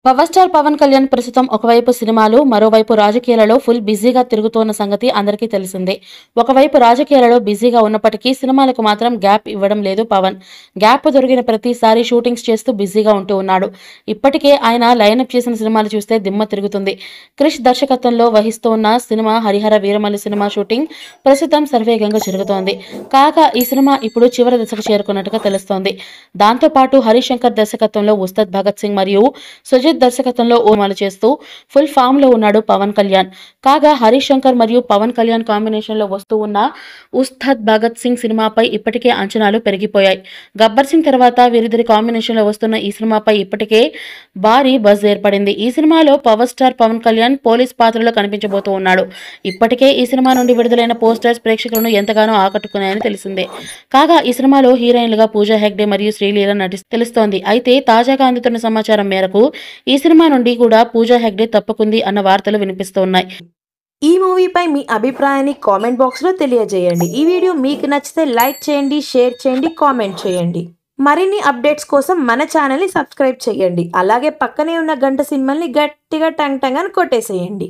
Power star Pawan Kalyan ప్రస్తుతం ఒకవైపు సినిమాలు, మరోవైపు రాజకీయాలలో ఫుల్ బిజీగా తిరుగుతోన్న సంగతి అందరికీ తెలిసిందే. ఒకవైపు రాజకీయాలలో బిజీగా ఉన్నప్పటికీ సినిమాలకు మాత్రం గ్యాప్ ఇవ్వడం లేదు పవన్. గ్యాప్ దొరికిన ప్రతిసారి షూటింగ్స్ చేస్తూ బిజీగా ఉంటూ ఉన్నాడు. ఇప్పటికే ఆయన లైనప్ చేసిన సినిమాలు చూస్తే దిమ్మ తిరుగుతుంది. క్రిష్ దర్శకత్వంలో వహిస్తూ ఉన్న cinema Harihara Veeramallu cinema shooting ప్రస్తుతం శరవేగంగా జరుగుతోంది. కాగా ఈ సినిమా ఇప్పుడు చివరి దశకు చేరుకున్నట్టుగా తెలుస్తోంది. దాంతోపాటు హరిశంకర్ దర్శకత్వంలో ఉస్తాద్ భగత్ సింగ్ మరియు సుజిత్ దర్శకత్వంలో ఓమాలు చేస్తూ ఫుల్ ఫామ్ లో ఉన్నాడు పవన్ కళ్యాణ్. కాగా హరిశంకర్ మరియు పవన్ కళ్యాణ్ కాంబినేషన్ లో వస్తూ ఉన్న ఉస్తాద్ భగత్ సింగ్ సినిమాపై ఇప్పటికే అంచనాలు పెరిగిపోయాయి. గబ్బర్ సింగ్ తర్వాత వీరిద్దరి కాంబినేషన్ లో వస్తున్న ఈ సినిమాపై ఇప్పటికే భారీ బజ్ ఏర్పడింది. ఈ సినిమాలో power star Pawan Kalyan police పాత్రలో కనిపించబోతూ ఉన్నాడు. ఇప్పటికే ఈ సినిమా నుండి విడుదలైన పోస్టర్స్ ప్రేక్షకులను ఎంతగానో ఆకట్టుకున్నాయని తెలిసిందే. కాగా ఈ సినిమాలో హీరోయిన్లుగా పూజా హెగ్డే మరియు శ్రీలీల తెలుస్తోంది. అయితే తాజాగా అందుతున్న సమాచారం మేరకు ఈ సినిమా నుండి కూడా పూజా హెగ్డే తప్పుకుంది అన్న వార్తలు వినిపిస్తున్నాయి. ఈ మూవీపై మీ అభిప్రాయాన్ని కామెంట్ బాక్స్లో తెలియజేయండి. ఈ వీడియో మీకు నచ్చితే లైక్ చేయండి, షేర్ చేయండి, కామెంట్ చేయండి. మరిన్ని అప్డేట్స్ కోసం మన ఛానల్ని సబ్స్క్రైబ్ చేయండి. అలాగే పక్కనే ఉన్న గంట సింబల్ని గట్టిగా టంగ్ టంగ్ అని కొట్టేసేయండి.